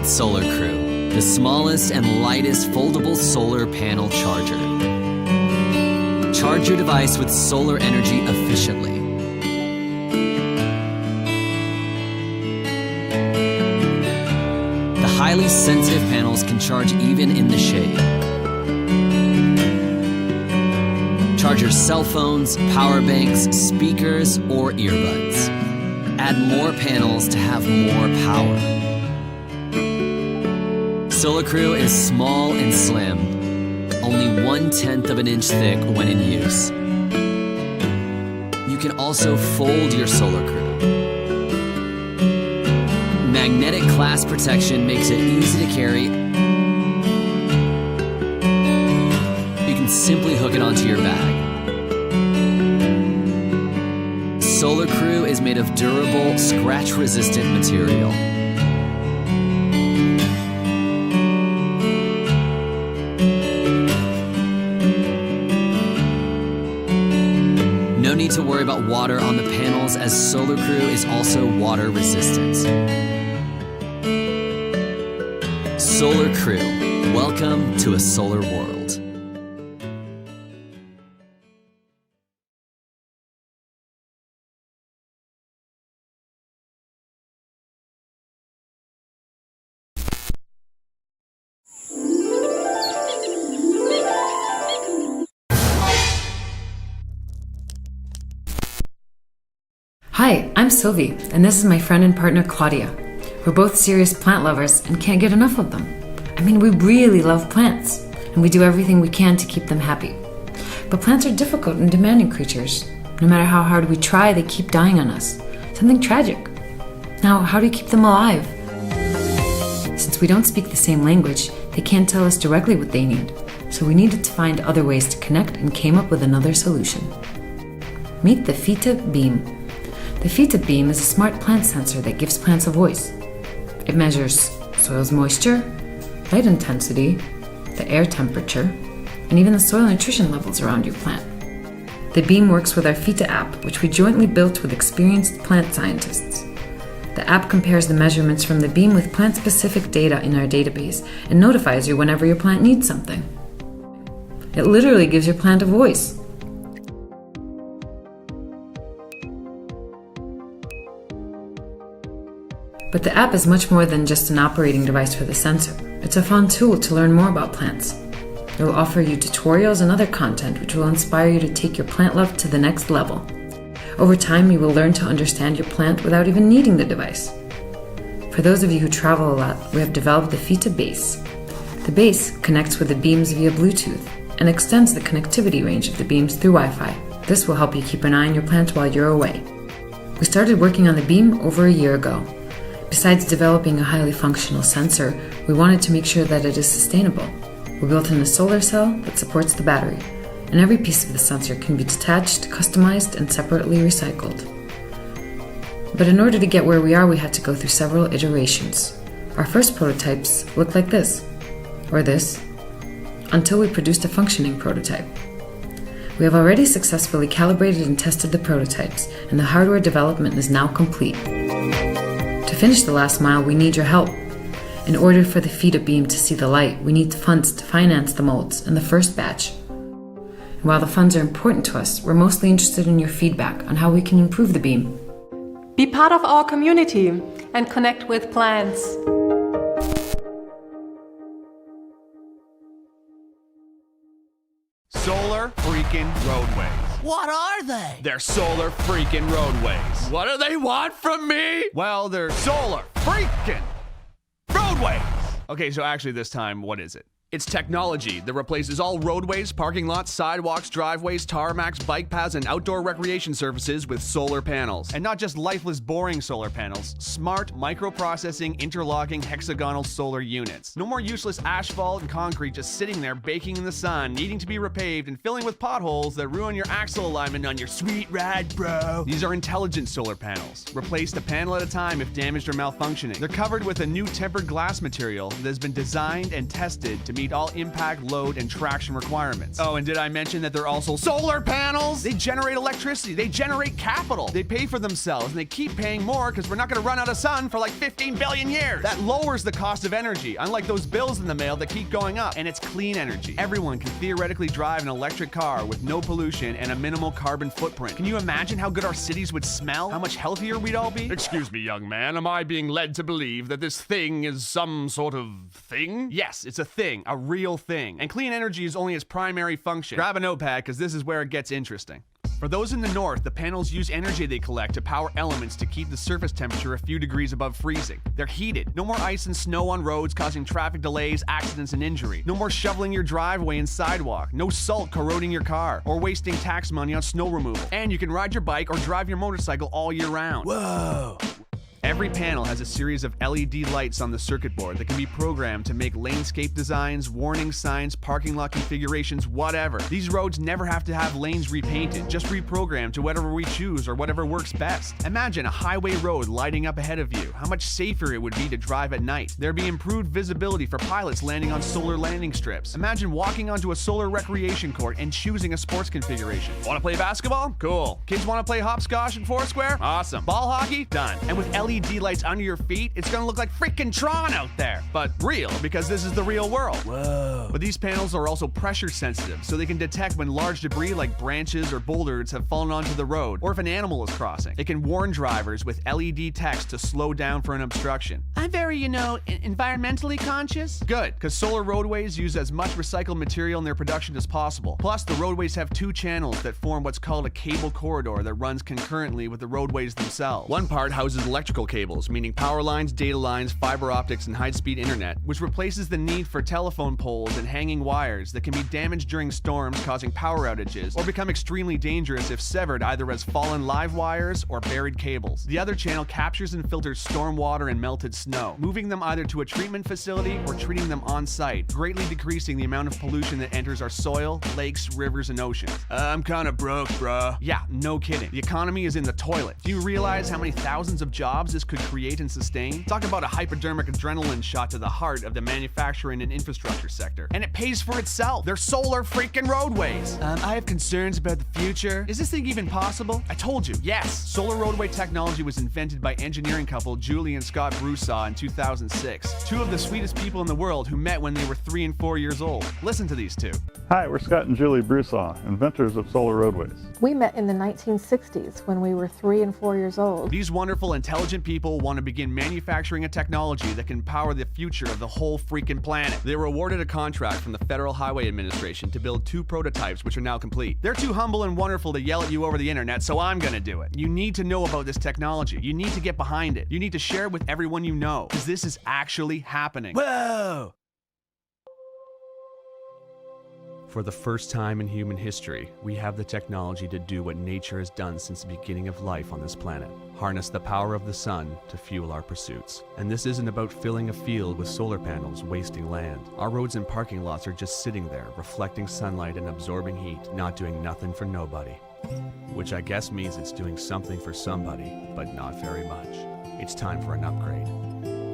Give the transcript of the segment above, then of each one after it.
SOLARCRU, the smallest and lightest foldable solar panel charger. Charge your device with solar energy efficiently. The highly sensitive panels can charge even in the shade. Charge your cell phones, power banks, speakers, or earbuds. Add more panels to have more power. SOLARCRU is small and slim, only 1/10 of an inch thick when in use. You can also fold your SOLARCRU. Magnetic clasp protection makes it easy to carry. You can simply hook it onto your bag. SOLARCRU is made of durable, scratch-resistant material. No need to worry about water on the panels, as SOLARCRU is also water resistant. SOLARCRU, welcome to a solar world. Hi, I'm Sylvie, and this is my friend and partner Claudia. We're both serious plant lovers and can't get enough of them. I mean, we really love plants, and we do everything we can to keep them happy. But plants are difficult and demanding creatures. No matter how hard we try, they keep dying on us. Something tragic. Now, how do you keep them alive? Since we don't speak the same language, they can't tell us directly what they need. So we needed to find other ways to connect and came up with another solution. Meet the Fita Beam. The Fita Beam is a smart plant sensor that gives plants a voice. It measures soil's moisture, light intensity, the air temperature, and even the soil nutrition levels around your plant. The beam works with our Fita app, which we jointly built with experienced plant scientists. The app compares the measurements from the beam with plant-specific data in our database and notifies you whenever your plant needs something. It literally gives your plant a voice. But the app is much more than just an operating device for the sensor. It's a fun tool to learn more about plants. It will offer you tutorials and other content which will inspire you to take your plant love to the next level. Over time, you will learn to understand your plant without even needing the device. For those of you who travel a lot, we have developed the Fita Base. The base connects with the beams via Bluetooth and extends the connectivity range of the beams through Wi-Fi. This will help you keep an eye on your plant while you're away. We started working on the beam over a year ago. Besides developing a highly functional sensor, we wanted to make sure that it is sustainable. We built in a solar cell that supports the battery, and every piece of the sensor can be detached, customized, and separately recycled. But in order to get where we are, we had to go through several iterations. Our first prototypes looked like this, or this, until we produced a functioning prototype. We have already successfully calibrated and tested the prototypes, and the hardware development is now complete. To finish the last mile, we need your help. In order for the Fita Beam to see the light, we need funds to finance the molds and the first batch. And while the funds are important to us, we're mostly interested in your feedback on how we can improve the beam. Be part of our community and connect with plants. Solar freaking roadways. What are they? They're solar freaking roadways. What do they want from me? Well, they're solar freaking roadways. Okay, so actually this time, what is it? It's technology that replaces all roadways, parking lots, sidewalks, driveways, tarmacs, bike paths, and outdoor recreation surfaces with solar panels. And not just lifeless, boring solar panels, smart, microprocessing, interlocking, hexagonal solar units. No more useless asphalt and concrete just sitting there baking in the sun, needing to be repaved and filling with potholes that ruin your axle alignment on your sweet ride, bro. These are intelligent solar panels. Replaced a panel at a time if damaged or malfunctioning. They're covered with a new tempered glass material that has been designed and tested to meet meet all impact, load, and traction requirements. Oh, and did I mention that they're also solar panels? They generate electricity, they generate capital, they pay for themselves, and they keep paying more because we're not going to run out of sun for like 15 billion years. That lowers the cost of energy, unlike those bills in the mail that keep going up. And it's clean energy. Everyone can theoretically drive an electric car with no pollution and a minimal carbon footprint. Can you imagine how good our cities would smell? How much healthier we'd all be? Excuse me, young man, am I being led to believe that this thing is some sort of thing? Yes, it's a thing, a real thing. And clean energy is only its primary function. Grab a notepad, because this is where it gets interesting. For those in the north, the panels use energy they collect to power elements to keep the surface temperature a few degrees above freezing. They're heated. No more ice and snow on roads causing traffic delays, accidents, and injury. No more shoveling your driveway and sidewalk. No salt corroding your car or wasting tax money on snow removal. And you can ride your bike or drive your motorcycle all year round. Whoa! Every panel has a series of LED lights on the circuit board that can be programmed to make landscape designs, warning signs, parking lot configurations, whatever. These roads never have to have lanes repainted, just reprogrammed to whatever we choose or whatever works best. Imagine a highway road lighting up ahead of you. How much safer it would be to drive at night. There'd be improved visibility for pilots landing on solar landing strips. Imagine walking onto a solar recreation court and choosing a sports configuration. Want to play basketball? Cool. Kids want to play hopscotch and foursquare? Awesome. Ball hockey? Done. And with LED lights under your feet, it's gonna look like freaking Tron out there. But real, because this is the real world. Whoa. But these panels are also pressure sensitive, so they can detect when large debris like branches or boulders have fallen onto the road, or if an animal is crossing. It can warn drivers with LED text to slow down for an obstruction. I'm very, environmentally conscious. Good, because solar roadways use as much recycled material in their production as possible. Plus, the roadways have two channels that form what's called a cable corridor that runs concurrently with the roadways themselves. One part houses electrical cables, meaning power lines, data lines, fiber optics, and high-speed internet, which replaces the need for telephone poles and hanging wires that can be damaged during storms, causing power outages, or become extremely dangerous if severed either as fallen live wires or buried cables. The other channel captures and filters storm water and melted snow, moving them either to a treatment facility or treating them on-site, greatly decreasing the amount of pollution that enters our soil, lakes, rivers, and oceans. I'm kinda broke, bruh. Yeah, no kidding. The economy is in the toilet. Do you realize how many thousands of jobs this could create and sustain? Talk about a hypodermic adrenaline shot to the heart of the manufacturing and infrastructure sector. And it pays for itself. They're solar freaking roadways. I have concerns about the future. Is this thing even possible? I told you, yes. Solar roadway technology was invented by engineering couple Julie and Scott Broussard in 2006. Two of the sweetest people in the world who met when they were 3 and 4 years old. Listen to these two. Hi, we're Scott and Julie Broussard, inventors of solar roadways. We met in the 1960s when we were 3 and 4 years old. These wonderful, intelligent people want to begin manufacturing a technology that can power the future of the whole freaking planet. They were awarded a contract from the Federal Highway Administration to build 2 prototypes, which are now complete. They're too humble and wonderful to yell at you over the internet, so I'm gonna do it. You need to know about this technology. You need to get behind it. You need to share it with everyone you know, because this is actually happening. Whoa! For the first time in human history, we have the technology to do what nature has done since the beginning of life on this planet. Harness the power of the sun to fuel our pursuits. And this isn't about filling a field with solar panels wasting land. Our roads and parking lots are just sitting there, reflecting sunlight and absorbing heat, not doing nothing for nobody. Which I guess means it's doing something for somebody, but not very much. It's time for an upgrade.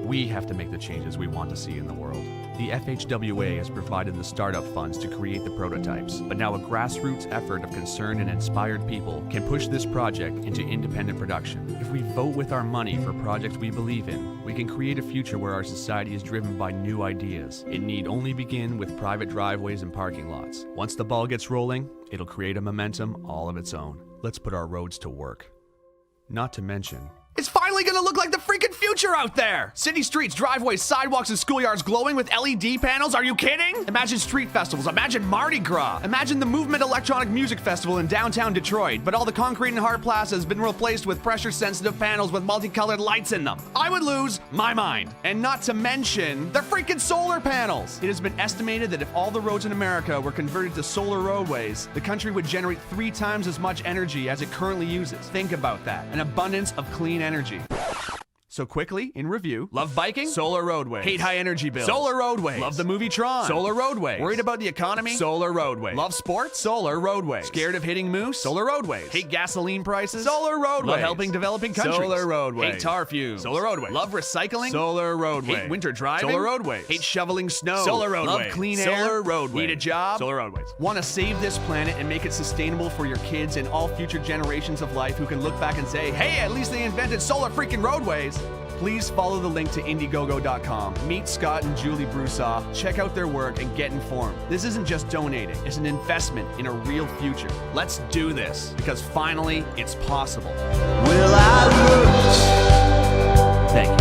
We have to make the changes we want to see in the world. The FHWA has provided the startup funds to create the prototypes, but now a grassroots effort of concerned and inspired people can push this project into independent production. If we vote with our money for projects we believe in, we can create a future where our society is driven by new ideas. It need only begin with private driveways and parking lots. Once the ball gets rolling, it'll create a momentum all of its own. Let's put our roads to work. Not to mention, it's finally gonna look like the freaking future out there! City streets, driveways, sidewalks, and schoolyards glowing with LED panels? Are you kidding? Imagine street festivals, imagine Mardi Gras, imagine the Movement Electronic Music Festival in downtown Detroit, but all the concrete in Hart Plaza has been replaced with pressure-sensitive panels with multicolored lights in them. I would lose my mind. And not to mention, they're freaking solar panels! It has been estimated that if all the roads in America were converted to solar roadways, the country would generate 3 times as much energy as it currently uses. Think about that. An abundance of clean energy. So quickly, in review, love biking? Solar Roadways. Hate high energy bills? Solar Roadways. Love the movie Tron? Solar Roadways. Worried about the economy? Solar Roadways. Love sports? Solar Roadways. Scared of hitting moose? Solar Roadways. Hate gasoline prices? Solar Roadways. Love helping developing countries? Solar Roadways. Hate tar fumes? Solar Roadways. Love recycling? Solar Roadways. Hate winter driving? Solar Roadways. Hate shoveling snow? Solar Roadways. Love clean air? Solar Roadways. Need a job? Solar Roadways. Want to save this planet and make it sustainable for your kids and all future generations of life who can look back and say, hey, at least they invented solar freaking roadways? Please follow the link to Indiegogo.com. Meet Scott and Julie Broussard, check out their work, and get informed. This isn't just donating, it's an investment in a real future. Let's do this, because finally, it's possible. Will I lose? Thank you.